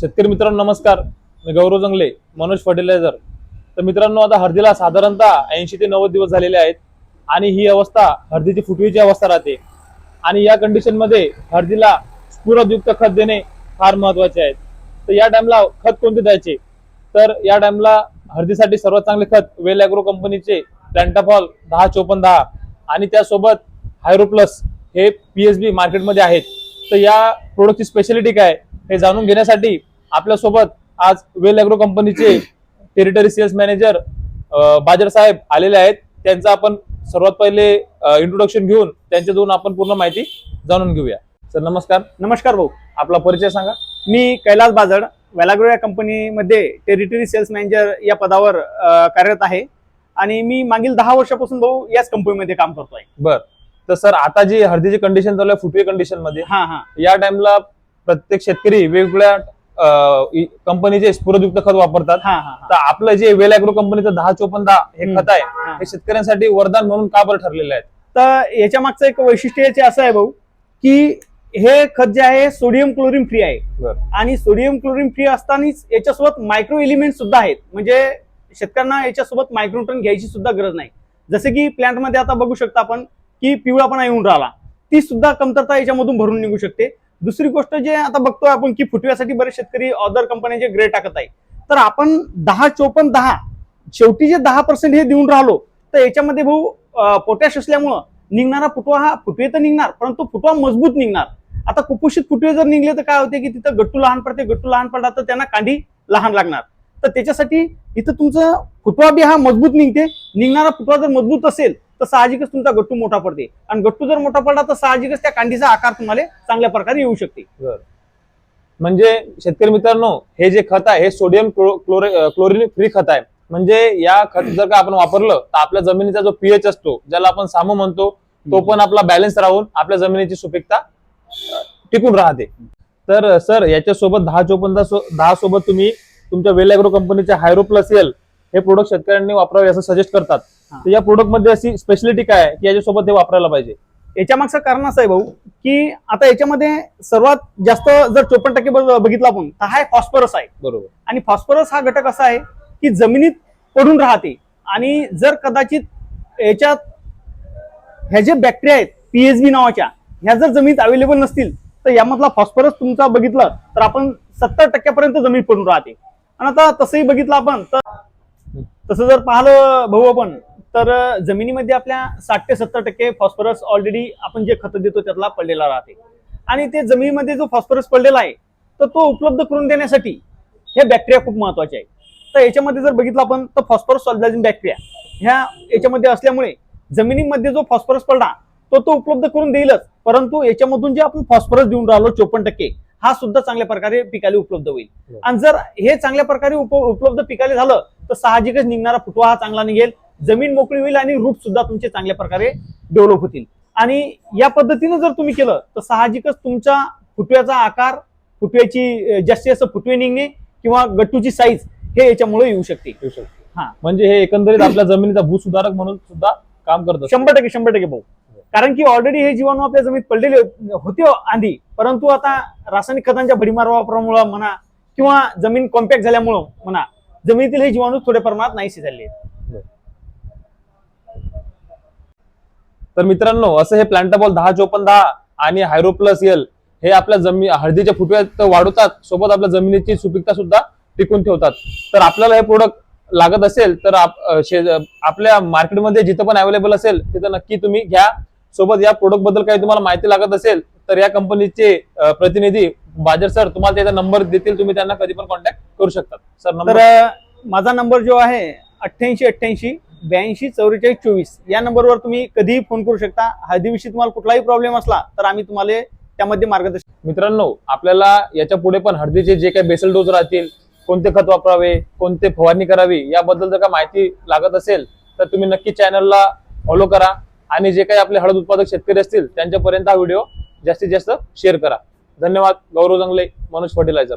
शेतकरी मित्रांनो नमस्कार. मी गौरव जंगले, मनोज फर्टिलायझर. तर मित्रांनो, आता हळदीला साधारणतः 80 ते 90 दिवस झालेले आहेत आणि ही अवस्था हळदीची फुटवीची अवस्था राहते. आणि या कंडिशन मध्ये हळदीला स्फुरदयुक्त खत देणे फार महत्वाचे आहे. तर या टाइमला खत कोणते द्यायचे? तर या टाइमला हळदीसाठी सर्वात चांगले खत वेल ॲग्रो कंपनीचे प्लॅन्टाफॉल 10-54-10 आणि त्यासोबत हायरो प्लस हे PSB मार्केटमध्ये आहेत. तर या प्रोडक्टची स्पेशालिटी काय हे जाणून घेण्यासाठी आपल्यासोबत आज वेल ॲग्रो कंपनीचे टेरिटरी सेल्स मॅनेजर बाजार साहेब आलेले आहेत. त्यांचा आपण सर्वात पहिले इंट्रोडक्शन घेऊन त्यांच्याकडून आपण पूर्ण माहिती जाणून घेऊया. सर नमस्कार. नमस्कार भाऊ. आपला परिचय सांगा. मी कैलास बाजड, वेल ॲग्रो या कंपनीमध्ये टेरिटरी सेल्स मॅनेजर या पदावर कार्यरत आहे आणि मी मागील 10 वर्षापासून भाऊ याच कंपनीमध्ये काम करतोय. बर. तर सर, आता जी हळदीची कंडिशन चालू आहे फुटवे कंडिशन मध्ये, या टाइमला प्रत्येक शेतकरी वेगवेगळ्या कंपनीचे स्फुरदयुक्त खत वापरतात. तर आपलं जे वेल ॲग्रो कंपनीचं 10-54-10 हे खत आहे, हे शेतकऱ्यांसाठी वरदान म्हणून का बरं ठरलेलं आहे? तर याच्या मागचं एक वैशिष्ट्य असं आहे भाऊ की हे खत जे आहे सोडियम क्लोरीन फ्री आहे. आणि सोडियम क्लोरीन फ्री असतानाच याच्यासोबत मायक्रो एलिमेंट सुद्धा आहेत. म्हणजे शेतकऱ्यांना याच्यासोबत मायक्रोन्यूट्रन घ्यायची सुद्धा गरज नाही. जसे की प्लांट मध्ये आता बघू शकता आपण की पिवळापणा येऊन राहिला, ती सुद्धा कमतरता याच्यामधून भरून निघू शकते. दुसरी गोष्ट जे आता बघतोय आपण की फुटव्यासाठी बरेच शेतकरी अदर कंपन्यांचे ग्रे टाकत आहे. तर आपण 10-54-10 शेवटी जे 10% हे देऊन राहिलो, तर याच्यामध्ये भाऊ पोटॅश असल्यामुळं निघणारा फुटवा हा फुटवे तर निघणार, परंतु फुटवा मजबूत निघणार. आता कुपोषित फुटवे जर निघले तर काय होते की तिथं गट्टू लहान पडते, गट्टू लहान पडला तर त्यांना कांडी लहान लागणार. तर त्याच्यासाठी इथं तुमचं फुटवा बी हा मजबूत निघते. निघणारा फुटवा जर मजबूत असेल तर साहजिकच तुमचा गट्टू मोठा पडते आणि गट्टू जर मोठा पडला तर साहजिकच त्या कांडीचा आकार तुम्हाला चांगल्या प्रकारे येऊ शकते. म्हणजे शेतकरी मित्रांनो, हे जे खत आहे हे सोडियम क्लोरीन फ्री खत आहे. म्हणजे या खत जर का आपण वापरलं तर आपल्या जमिनीचा जो पीएच असतो, ज्याला आपण सामू म्हणतो, तो पण आपला बॅलन्स राहून आपल्या जमिनीची सुपीकता टिकून राहते. तर सर, याच्यासोबत 10-54-10 सोबत तुम्ही तुमच्या वेल ॲग्रो कंपनीच्या हायरो प्लस एल हे प्रोडक्ट शेतकऱ्यांनी वापरावे असं सजेस्ट करतात. तर या प्रोडक्ट मध्ये अशी स्पेशालिटी काय आहे की याच्यासोबत हे वापरायला पाहिजे? याच्या मागचं कारण असं आहे भाऊ की आता याच्यामध्ये सर्वात जास्त जर 54% बघितला आपण तर हा फॉस्फरस आहे. बरोबर. आणि फॉस्फरस हा घटक असा आहे की जमिनीत पडून राहते आणि जर कदाचित याच्यात ह्या जे बॅक्टेरिया आहेत PSB नावाच्या, ह्या जर जमिनीत अवेलेबल नसतील तर यामधला फॉस्फरस तुमचा बघितलं तर आपण 70% जमीन पडून राहते. आणि आता तसंही बघितलं आपण तर तसं जर पाहिलं भाऊ आपण तर जमिनीमध्ये आपल्या 60 ते 70% फॉस्फरस ऑलरेडी आपण जे खत देतो त्यातला पडलेला राहते. आणि ते जमिनीमध्ये जो फॉस्फरस पडलेला आहे तर तो उपलब्ध करून देण्यासाठी हे बॅक्टेरिया खूप महत्वाचे आहे. तर याच्यामध्ये जर बघितलं आपण तर फॉस्फरस सॉल्युबल बॅक्टेरिया ह्या याच्यामध्ये असल्यामुळे जमिनीमध्ये जो फॉस्फरस पडला तो उपलब्ध करून देईलच, परंतु याच्यामधून जे आपण फॉस्फरस देऊन राहिलो 54% हा सुद्धा चांगल्या प्रकारे पिकाला उपलब्ध होईल. आणि जर हे चांगल्या प्रकारे उपलब्ध पिकाला झालं तर साहजिकच निघणारा फुटवा हा चांगला निघेल, जमीन मोकळी होईल आणि रूट सुद्धा तुमचे चांगल्या प्रकारे डेव्हलप होतील. आणि या पद्धतीने जर तुम्ही केलं तर साहजिकच तुमच्या फुटव्याचा आकार, फुटव्याची जास्तीत जास्त फुटवे निघणे किंवा गट्टूची साईज हे याच्यामुळे येऊ शकते. म्हणजे हे एकंदरीत आपल्या जमिनीचा भूसुधारक म्हणून सुद्धा काम करतं. 100% भाऊ. कारण की ऑलरेडी हे जीवाणू आपल्या जमिनीत पडलेले होते आधी, परंतु आता रासायनिक खतांच्या भडीमार वापरामुळे म्हणा किंवा जमीन कॉम्पॅक्ट झाल्यामुळं म्हणा, जमिनीतील हे जीवाणू थोड्या प्रमाणात नाहीसे झाले. तर मित्रांनो, असं हे प्लॅन्टाफॉल 10-54-10 आणि हायरो प्लस एल हे आपल्या हळदीच्या फुटव्यात वाढवतात, सोबत आपल्या जमिनीची सुपीकता सुद्धा टिकून ठेवतात. तर आपल्याला हे प्रोडक्ट लागत असेल तर आपल्या मार्केटमध्ये जिथं पण अवेलेबल असेल तिथं नक्की तुम्ही घ्या. सोबत या प्रोडक्ट बद्दल काही तुम्हाला माहिती लागत असेल तर या कंपनीचे प्रतिनिधी बाजार सर तुम्हाला त्याचा नंबर देतील, तुम्ही त्यांना कधी पण कॉन्टॅक्ट करू शकता. Sir number? तर माझा नंबर जो आहे 8888 82 44 24 या नंबरवर तुम्ही कधीही फोन करू शकता. हळदीविषयी तुम्हाला कुठलाही प्रॉब्लेम असला तर आम्ही तुम्हाला त्यामध्ये मार्गदर्शन. मित्रांनो, आपल्याला याच्या पुढे पण हळदीचे जे काही बेसल डोस राहतील, कोणते खत वापरावे, कोणते फवारणी करावी याबद्दल जर का माहिती लागत असेल तर तुम्ही नक्की चॅनलला फॉलो करा आणि जे काही आपले हळद उत्पादक शेतकरी असतील त्यांच्यापर्यंत हा व्हिडिओ जास्तीत जास्त शेअर करा. धन्यवाद. गौरव जंगले, मनोज फर्टिलायझर.